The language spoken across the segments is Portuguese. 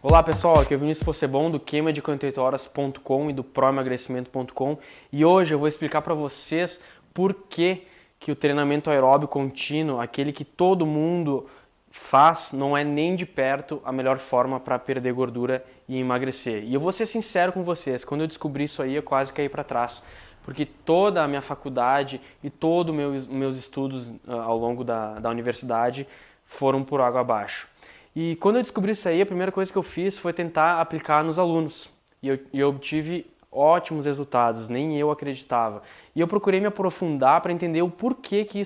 Olá pessoal, aqui é o Vinícius Possebon do queima-de48horas.com e do proemagrecimento.com e hoje eu vou explicar para vocês por que o treinamento aeróbio contínuo, aquele que todo mundo faz, não é nem de perto a melhor forma para perder gordura e emagrecer. E eu vou ser sincero com vocês, quando eu descobri isso aí eu quase caí para trás, porque toda a minha faculdade e todos os meus estudos ao longo da universidade foram por água abaixo. E quando eu descobri isso aí, a primeira coisa que eu fiz foi tentar aplicar nos alunos. E eu obtive ótimos resultados, nem eu acreditava. E eu procurei me aprofundar para entender o porquê que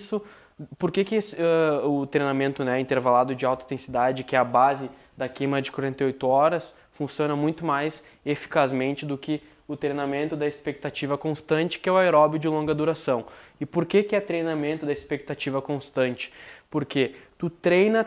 o treinamento, né, intervalado de alta intensidade, que é a base da queima de 48 horas, funciona muito mais eficazmente do que o treinamento da expectativa constante, que é o aeróbio de longa duração. E por que é treinamento da expectativa constante? Porque tu treina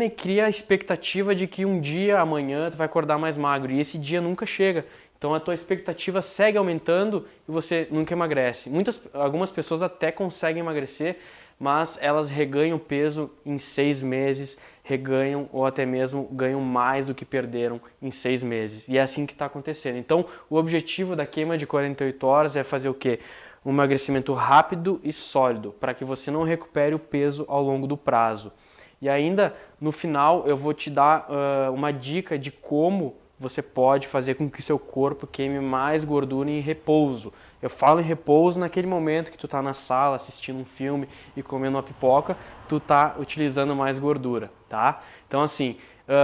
e cria a expectativa de que um dia, amanhã, tu vai acordar mais magro. E esse dia nunca chega. Então a tua expectativa segue aumentando e você nunca emagrece. Algumas pessoas até conseguem emagrecer, mas elas reganham peso em 6 meses, reganham ou até mesmo ganham mais do que perderam em 6 meses. E é assim que está acontecendo. Então o objetivo da queima de 48 horas é fazer o quê? Um emagrecimento rápido e sólido, para que você não recupere o peso ao longo do prazo. E ainda, no final, eu vou te dar uma dica de como você pode fazer com que seu corpo queime mais gordura em repouso. Eu falo em repouso naquele momento que tu está na sala assistindo um filme e comendo uma pipoca, tu está utilizando mais gordura, tá? Então assim,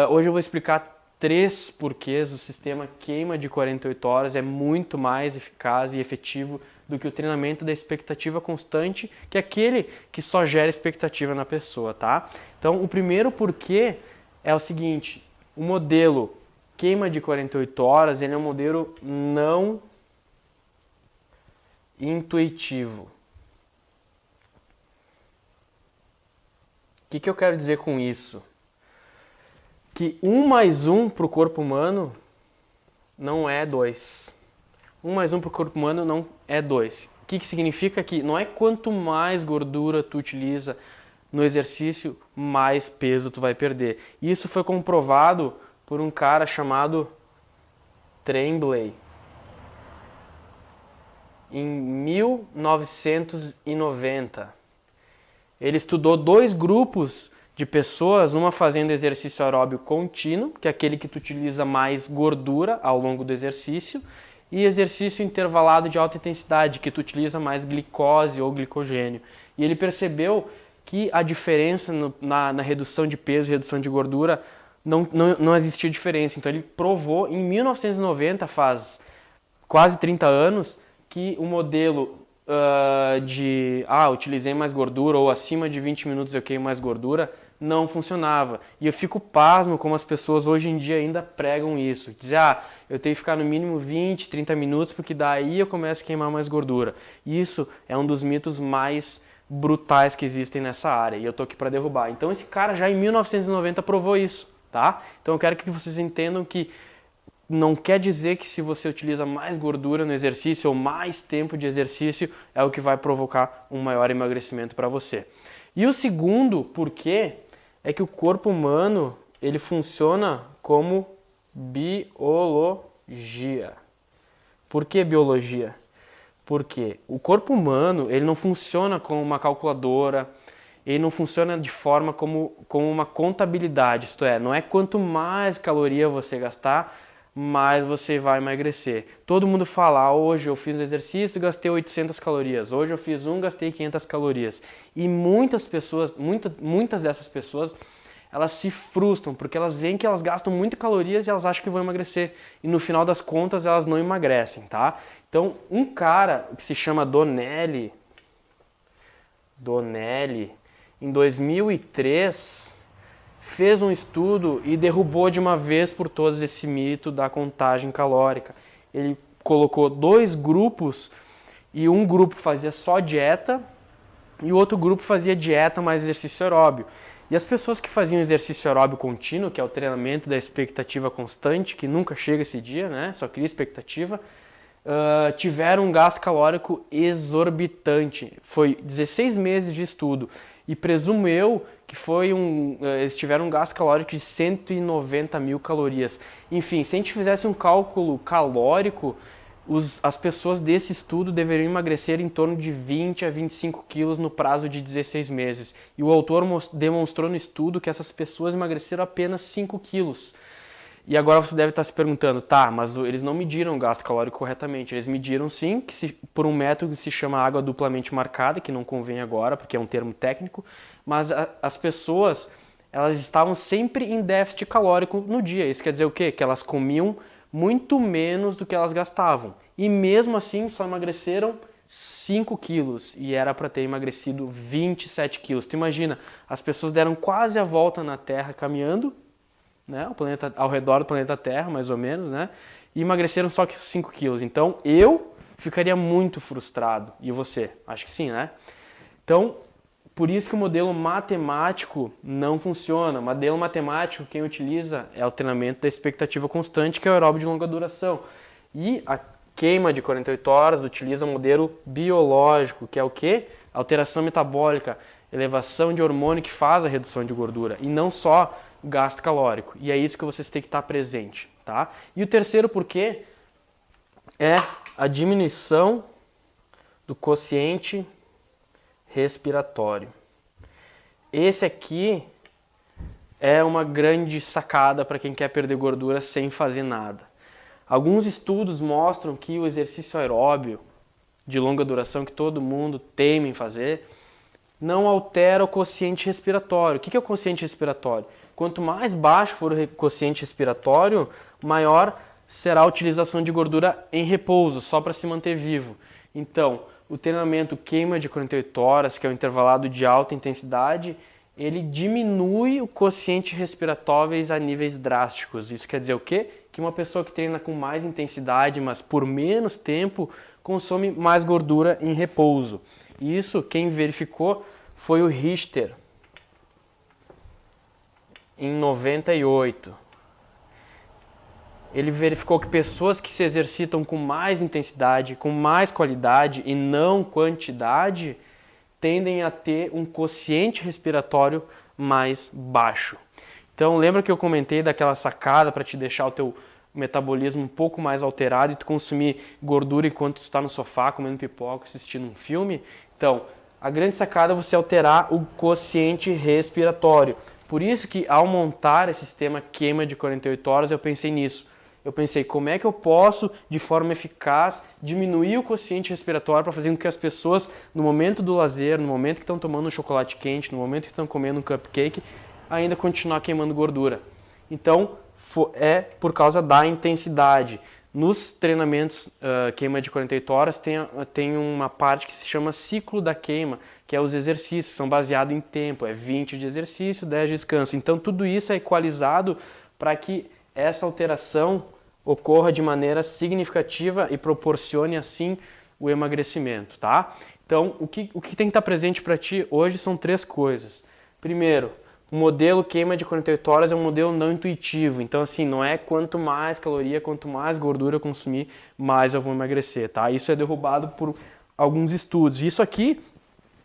hoje eu vou explicar 3 porquês o sistema queima de 48 horas é muito mais eficaz e efetivo do que o treinamento da expectativa constante, que é aquele que só gera expectativa na pessoa, tá? Então, o primeiro porquê é o seguinte: o modelo queima de 48 horas, ele é um modelo não intuitivo. O que eu quero dizer com isso? Que 1 mais 1 para o corpo humano não é 2. 1 mais 1 para o corpo humano não é 2. O que significa que não é quanto mais gordura tu utiliza no exercício, mais peso tu vai perder. Isso foi comprovado por um cara chamado Tremblay em 1990. Ele estudou 2 grupos de pessoas, uma fazendo exercício aeróbio contínuo, que é aquele que tu utiliza mais gordura ao longo do exercício, e exercício intervalado de alta intensidade, que tu utiliza mais glicose ou glicogênio. E ele percebeu que a diferença na redução de peso e redução de gordura não existia diferença. Então ele provou em 1990, faz quase 30 anos, que o modelo utilizei mais gordura ou acima de 20 minutos eu queimo mais gordura, não funcionava. E eu fico pasmo como as pessoas hoje em dia ainda pregam isso. Dizem, eu tenho que ficar no mínimo 20, 30 minutos porque daí eu começo a queimar mais gordura. Isso é um dos mitos mais brutais que existem nessa área e eu tô aqui para derrubar. Então esse cara já em 1990 provou isso, tá? Então eu quero que vocês entendam que não quer dizer que se você utiliza mais gordura no exercício ou mais tempo de exercício é o que vai provocar um maior emagrecimento para você. E o segundo porquê é que o corpo humano ele funciona como biologia. Por que biologia? Porque o corpo humano ele não funciona como uma calculadora, ele não funciona de forma como uma contabilidade, isto é, não é quanto mais caloria você gastar, mais você vai emagrecer. Todo mundo fala, hoje eu fiz um exercício e gastei 800 calorias, hoje eu fiz gastei 500 calorias. E muitas dessas pessoas, elas se frustram, porque elas veem que elas gastam muitas calorias e elas acham que vão emagrecer. E no final das contas, elas não emagrecem, tá? Então, um cara que se chama Donnelly, em 2003... fez um estudo e derrubou de uma vez por todas esse mito da contagem calórica. Ele colocou 2 grupos e um grupo fazia só dieta e o outro grupo fazia dieta mais exercício aeróbio. E as pessoas que faziam exercício aeróbio contínuo, que é o treinamento da expectativa constante, que nunca chega esse dia, né? Só cria expectativa, tiveram um gasto calórico exorbitante. Foi 16 meses de estudo. E presumo eu que eles tiveram um gasto calórico de 190 mil calorias. Enfim, se a gente fizesse um cálculo calórico, as pessoas desse estudo deveriam emagrecer em torno de 20 a 25 quilos no prazo de 16 meses. E o autor demonstrou no estudo que essas pessoas emagreceram apenas 5 quilos. E agora você deve estar se perguntando, tá, mas eles não mediram o gasto calórico corretamente. Eles mediram sim, por um método que se chama água duplamente marcada, que não convém agora, porque é um termo técnico, mas as pessoas, elas estavam sempre em déficit calórico no dia. Isso quer dizer o quê? Que elas comiam muito menos do que elas gastavam. E mesmo assim só emagreceram 5 quilos e era para ter emagrecido 27 quilos. Tu imagina, as pessoas deram quase a volta na Terra caminhando, né, ao redor do planeta Terra, mais ou menos, né, e emagreceram só 5 quilos. Então, eu ficaria muito frustrado. E você? Acho que sim, né? Então, por isso que o modelo matemático não funciona. O modelo matemático, quem utiliza é o treinamento da expectativa constante, que é o aeróbio de longa duração. E a queima de 48 horas utiliza o modelo biológico, que é o quê? Alteração metabólica, elevação de hormônio que faz a redução de gordura, e não só gasto calórico. E é isso que vocês têm que estar presente, tá? E o terceiro porquê é a diminuição do quociente respiratório. Esse aqui é uma grande sacada para quem quer perder gordura sem fazer nada. Alguns estudos mostram que o exercício aeróbio de longa duração que todo mundo teme em fazer não altera o quociente respiratório. O que é o quociente respiratório? Quanto mais baixo for o quociente respiratório, maior será a utilização de gordura em repouso, só para se manter vivo. Então, o treinamento queima de 48 horas, que é o intervalado de alta intensidade, ele diminui o quociente respiratórios a níveis drásticos. Isso quer dizer o quê? Que uma pessoa que treina com mais intensidade, mas por menos tempo, consome mais gordura em repouso. Isso quem verificou foi o Richter, em 98. Ele verificou que pessoas que se exercitam com mais intensidade, com mais qualidade e não quantidade, tendem a ter um quociente respiratório mais baixo. Então, lembra que eu comentei daquela sacada para te deixar o teu metabolismo um pouco mais alterado e tu consumir gordura enquanto tu está no sofá comendo pipoca, assistindo um filme? Então, a grande sacada é você alterar o quociente respiratório. Por isso que ao montar esse sistema queima de 48 horas, eu pensei nisso. Eu pensei, como é que eu posso, de forma eficaz, diminuir o quociente respiratório para fazer com que as pessoas, no momento do lazer, no momento que estão tomando um chocolate quente, no momento que estão comendo um cupcake, ainda continuar queimando gordura. Então, é por causa da intensidade. Nos treinamentos queima de 48 horas tem uma parte que se chama ciclo da queima, que é os exercícios, são baseados em tempo, é 20 de exercício, 10 de descanso. Então tudo isso é equalizado para que essa alteração ocorra de maneira significativa e proporcione assim o emagrecimento, tá? Então o que tem que estar presente para ti hoje são 3 coisas. Primeiro, o modelo queima de 48 horas é um modelo não intuitivo, então assim, não é quanto mais caloria, quanto mais gordura eu consumir, mais eu vou emagrecer, tá? Isso é derrubado por alguns estudos. Isso aqui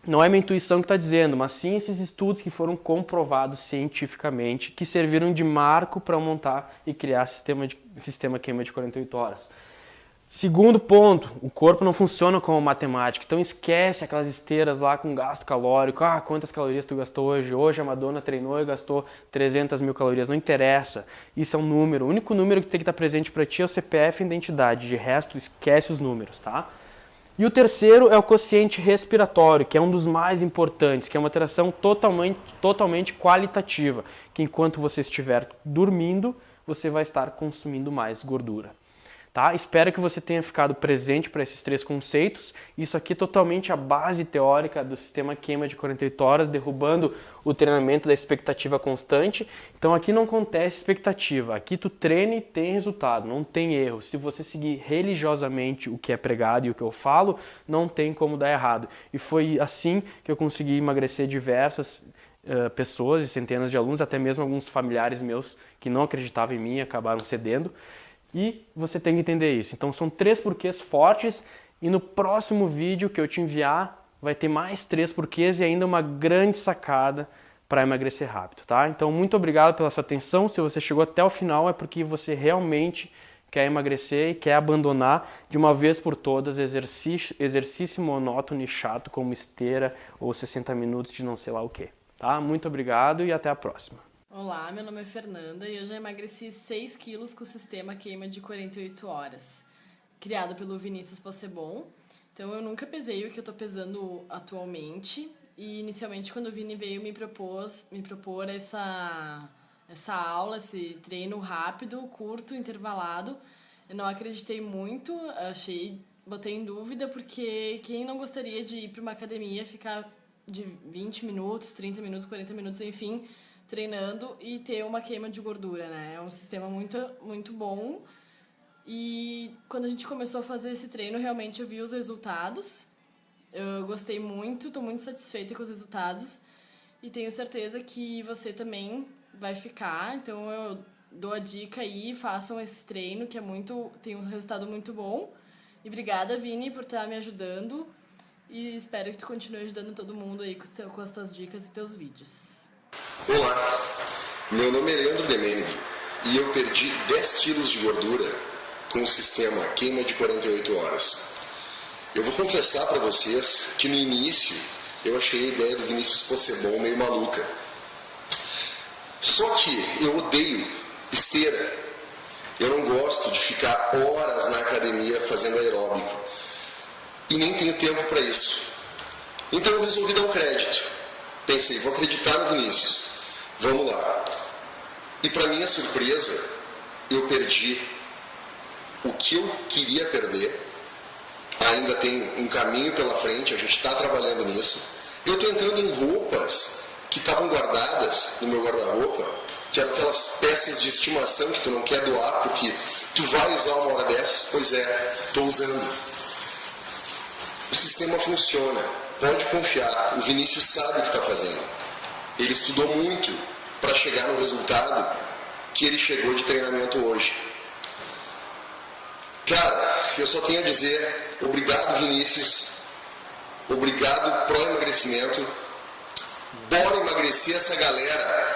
não é minha intuição que está dizendo, mas sim esses estudos que foram comprovados cientificamente, que serviram de marco para montar e criar sistema queima de 48 horas. Segundo ponto, o corpo não funciona como matemática, então esquece aquelas esteiras lá com gasto calórico. Ah, quantas calorias tu gastou hoje? Hoje a Madonna treinou e gastou 300 mil calorias. Não interessa, isso é um número. O único número que tem que estar presente para ti é o CPF e identidade, de resto esquece os números, tá? E o terceiro é o quociente respiratório, que é um dos mais importantes, que é uma alteração totalmente qualitativa, que enquanto você estiver dormindo, você vai estar consumindo mais gordura. Tá? Espero que você tenha ficado presente para esses 3 conceitos. Isso aqui é totalmente a base teórica do sistema queima de 48 horas, derrubando o treinamento da expectativa constante. Então aqui não acontece expectativa, aqui tu treina e tem resultado, não tem erro. Se você seguir religiosamente o que é pregado e o que eu falo, não tem como dar errado. E foi assim que eu consegui emagrecer diversas pessoas e centenas de alunos, até mesmo alguns familiares meus que não acreditavam em mim acabaram cedendo. E você tem que entender isso. Então são 3 porquês fortes e no próximo vídeo que eu te enviar, vai ter mais 3 porquês e ainda uma grande sacada para emagrecer rápido, tá? Então, muito obrigado pela sua atenção. Se você chegou até o final é porque você realmente quer emagrecer e quer abandonar de uma vez por todas exercício monótono e chato como esteira ou 60 minutos de não sei lá o que, tá? Muito obrigado e até a próxima. Olá, meu nome é Fernanda e eu já emagreci 6 quilos com o sistema queima de 48 horas, criado pelo Vinícius Possebon. Então eu nunca pesei o que eu tô pesando atualmente e inicialmente quando o Vini veio me propor essa aula, esse treino rápido, curto, intervalado, eu não acreditei muito, botei em dúvida, porque quem não gostaria de ir para uma academia, ficar de 20 minutos, 30 minutos, 40 minutos, enfim, treinando e ter uma queima de gordura, né? É um sistema muito, muito bom. E quando a gente começou a fazer esse treino, realmente eu vi os resultados. Eu gostei muito, estou muito satisfeita com os resultados e tenho certeza que você também vai ficar. Então eu dou a dica aí, façam esse treino que tem um resultado muito bom. E obrigada, Vini, por estar me ajudando e espero que tu continue ajudando todo mundo aí com as tuas dicas e teus vídeos. Olá, meu nome é Leandro Demenig e eu perdi 10 quilos de gordura com o sistema queima de 48 horas. Eu vou confessar para vocês que no início eu achei a ideia do Vinícius Possebon meio maluca. Só que eu odeio esteira. Eu não gosto de ficar horas na academia fazendo aeróbico. E nem tenho tempo para isso. Então eu resolvi dar um crédito. Pensei, vou acreditar no Vinícius. Vamos lá. E para minha surpresa, eu perdi o que eu queria perder. Ainda tem um caminho pela frente, a gente está trabalhando nisso. Eu estou entrando em roupas que estavam guardadas no meu guarda-roupa, que eram aquelas peças de estimação que tu não quer doar porque tu vai usar uma hora dessas. Pois é, estou usando. O sistema funciona, pode confiar. O Vinícius sabe o que está fazendo. Ele estudou muito para chegar no resultado que ele chegou de treinamento hoje. Cara, eu só tenho a dizer obrigado, Vinícius. Obrigado pro emagrecimento. Bora emagrecer essa galera.